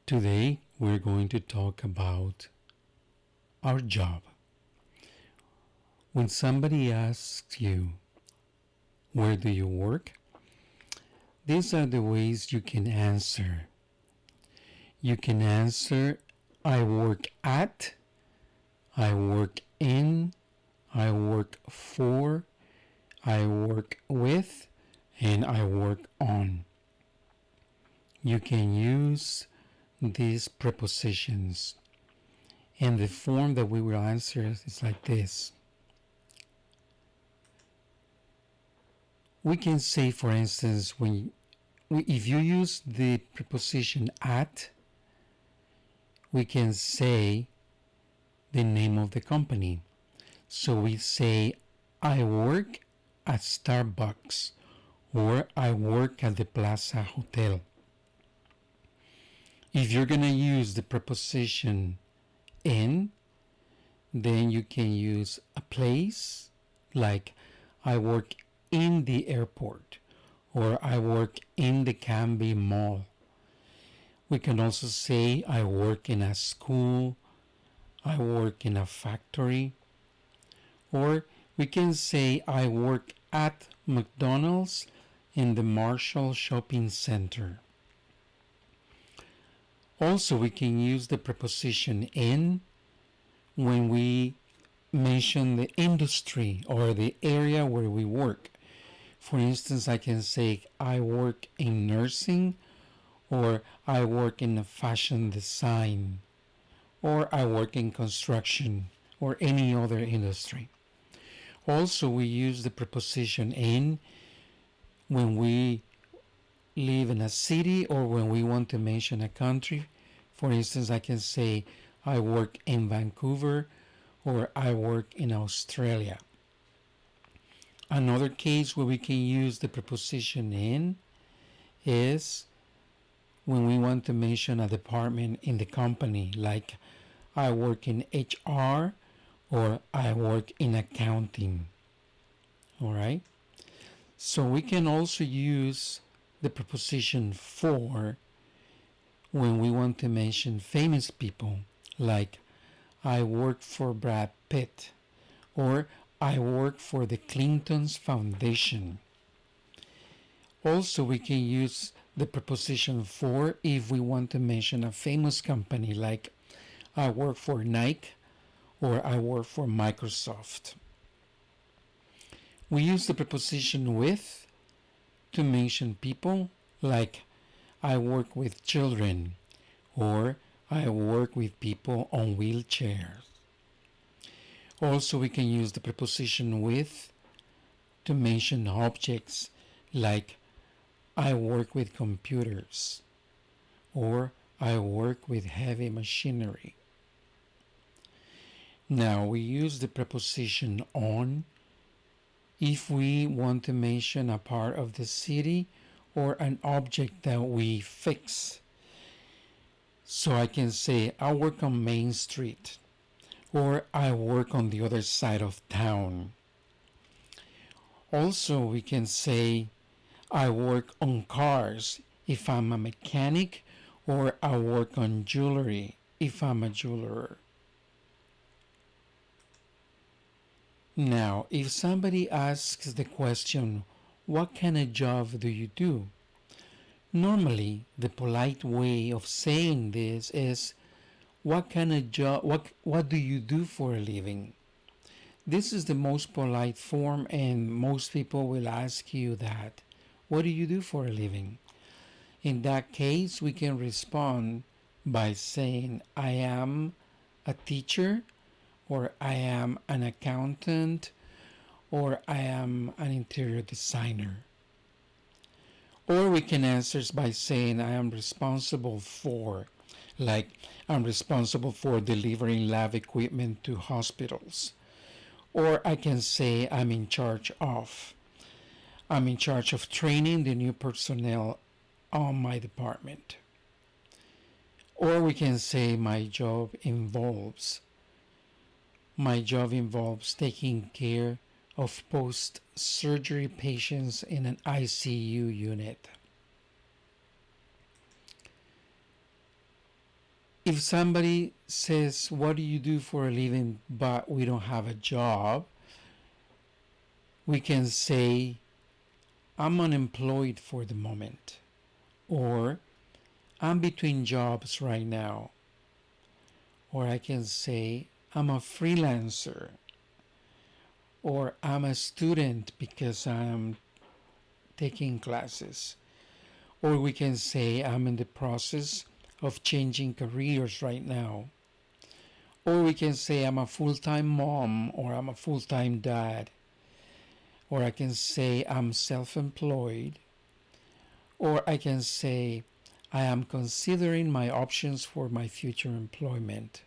Today we're going to talk about our job. When somebody asks you, where do you work? These are the ways you can answer. You can answer, I work at, I work in, I work for, I work with, and I work on. You can use these prepositions, and the form that we will answer is like this. We can say, for instance, if you use the preposition at, we can say the name of the company. So we say, I work at Starbucks, or I work at the Plaza Hotel. If you're going to use the preposition in, then you can use a place, like I work in the airport, or I work in the Canby Mall. We can also say I work in a school, I work in a factory, or we can say I work at McDonald's in the Marshall Shopping Center. Also, we can use the preposition in when we mention the industry or the area where we work. For instance, I can say I work in nursing, or I work in fashion design, or I work in construction, or any other industry. Also, we use the preposition in when we live in a city or when we want to mention a country. For instance, I can say I work in Vancouver, or I work in Australia. Another case where we can use the preposition in is when we want to mention a department in the company, like I work in HR, or I work in accounting. Alright? So we can also use the preposition for when we want to mention famous people, like I work for Brad Pitt, or I work for the Clintons Foundation. Also, we can use the preposition for if we want to mention a famous company, like I work for Nike, or I work for Microsoft. We use the preposition with to mention people, like I work with children, or I work with people on wheelchairs. Also, we can use the preposition with to mention objects, like I work with computers, or I work with heavy machinery. Now, we use the preposition on if we want to mention a part of the city or an object that we fix. So I can say I work on Main Street, or I work on the other side of town. Also, we can say I work on cars if I'm a mechanic, or I work on jewelry if I'm a jeweler. Now, if somebody asks the question, what kind of job do you do? Normally, the polite way of saying this is, what kind of job, what do you do for a living? This is the most polite form, and most people will ask you that. What do you do for a living? In that case, we can respond by saying, I am a teacher, or I am an accountant, or I am an interior designer. Or we can answer by saying I am responsible for, like I'm responsible for delivering lab equipment to hospitals. Or I can say I'm in charge of. I'm in charge of training the new personnel on my department. Or we can say my job involves. My job involves taking care of post-surgery patients in an ICU unit. If somebody says, "What do you do for a living?" but we don't have a job, we can say, "I'm unemployed for the moment," or "I'm between jobs right now," or I can say, "I'm a freelancer," or "I'm a student because I'm taking classes," or we can say, "I'm in the process of changing careers right now," or we can say, "I'm a full-time mom," or "I'm a full-time dad," or I can say, "I'm self-employed," or I can say, "I am considering my options for my future employment,"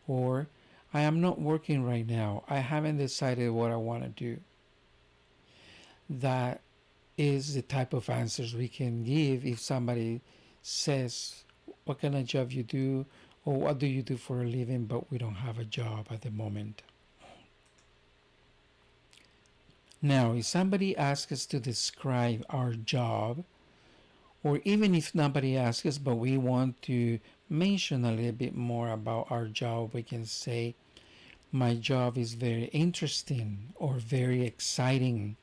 or "I am not working right now. I haven't decided what I want to do." That is the type of answers we can give if somebody says, "What kind of job you do?" or "What do you do for a living?" but we don't have a job at the moment. Now, if somebody asks us to describe our job, or even if nobody asks us but we want to mention a little bit more about our job, we can say, "My job is very interesting," or "very exciting,"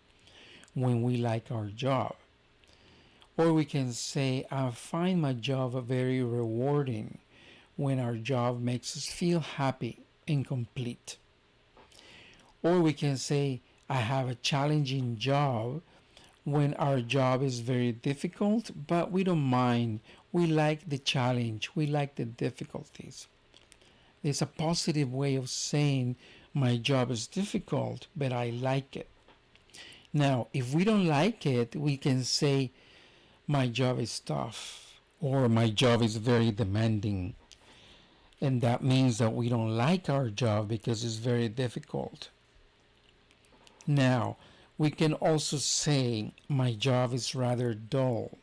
when we like our job. Or we can say, "I find my job very rewarding," when our job makes us feel happy and complete. Or we can say, "I have a challenging job," when our job is very difficult, but we don't mind. We like the challenge, we like the difficulties. It's a positive way of saying, "My job is difficult, but I like it." Now, if we don't like it, we can say, "My job is tough," or "My job is very demanding." And that means that we don't like our job because it's very difficult. Now, we can also say, "My job is rather dull,"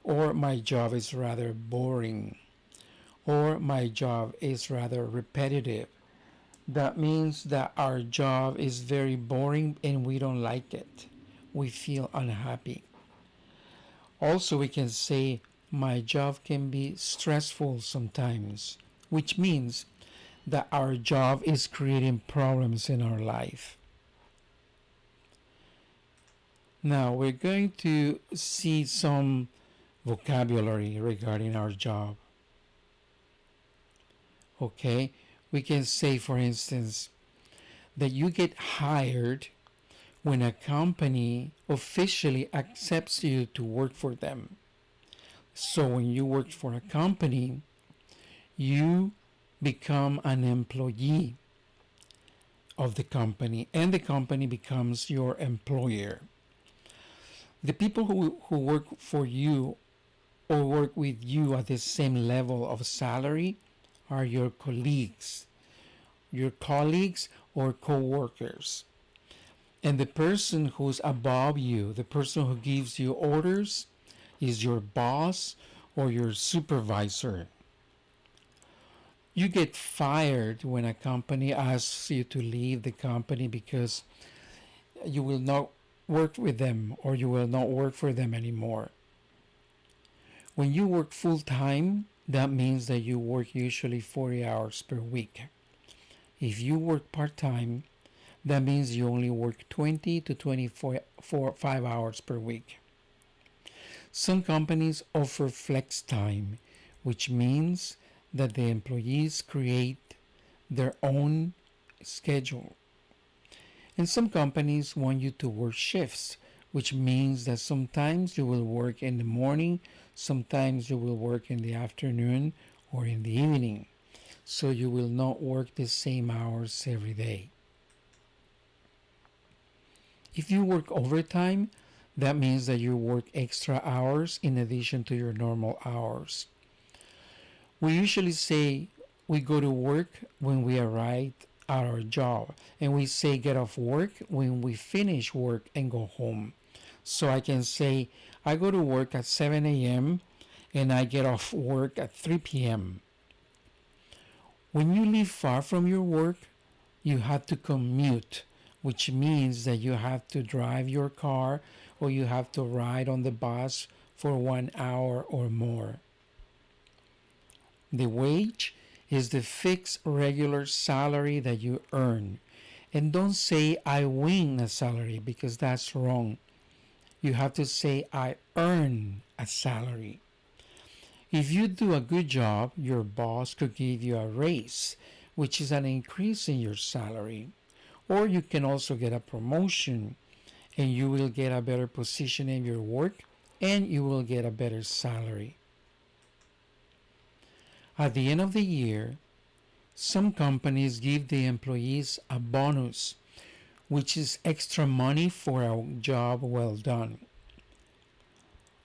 or "My job is rather boring," or "My job is rather repetitive." That means that our job is very boring and we don't like it. We feel unhappy. Also, we can say, "My job can be stressful sometimes," which means that our job is creating problems in our life. Now, we're going to see some vocabulary regarding our job. Okay, we can say, for instance, that you get hired when a company officially accepts you to work for them. So when you work for a company, you become an employee of the company and the company becomes your employer. The people who work for you or work with you at the same level of salary are your colleagues, or co-workers. And the person who's above you, the person who gives you orders, is your boss or your supervisor. You get fired when a company asks you to leave the company because you will not work with them or you will not work for them anymore. When you work full time, that means that you work usually 40 hours per week. If you work part time, that means you only work 20 to 5 hours per week. Some companies offer flex time, which means that the employees create their own schedule. And some companies want you to work shifts, which means that sometimes you will work in the morning, sometimes you will work in the afternoon or in the evening. So you will not work the same hours every day. If you work overtime, that means that you work extra hours in addition to your normal hours. We usually say we go to work when we arrive at our job, and we say get off work when we finish work and go home. So I can say I go to work at 7 a.m. and I get off work at 3 p.m. When you live far from your work, you have to commute, which means that you have to drive your car or you have to ride on the bus for 1 hour or more. The wage is the fixed regular salary that you earn. And don't say I win a salary because that's wrong. You have to say I earn a salary. If you do a good job, your boss could give you a raise, which is an increase in your salary. Or you can also get a promotion and you will get a better position in your work and you will get a better salary. At the end of the year, some companies give the employees a bonus, which is extra money for a job well done.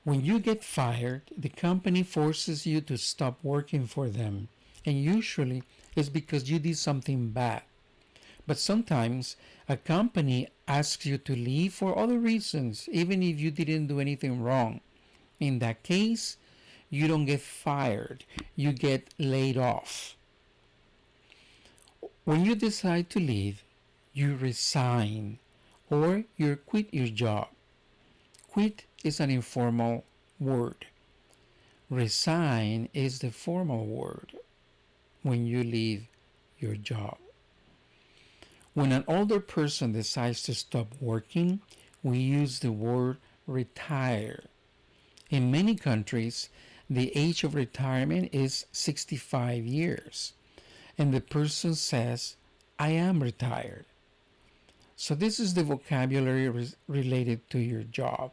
When you get fired, the company forces you to stop working for them, and usually it's because you did something bad. But sometimes a company asks you to leave for other reasons, even if you didn't do anything wrong. In that case, you don't get fired, you get laid off. When you decide to leave, you resign or you quit your job. Quit is an informal word. Resign is the formal word when you leave your job. When an older person decides to stop working, we use the word retire. In many countries, the age of retirement is 65 years, and the person says, I am retired. So this is the vocabulary related to your job.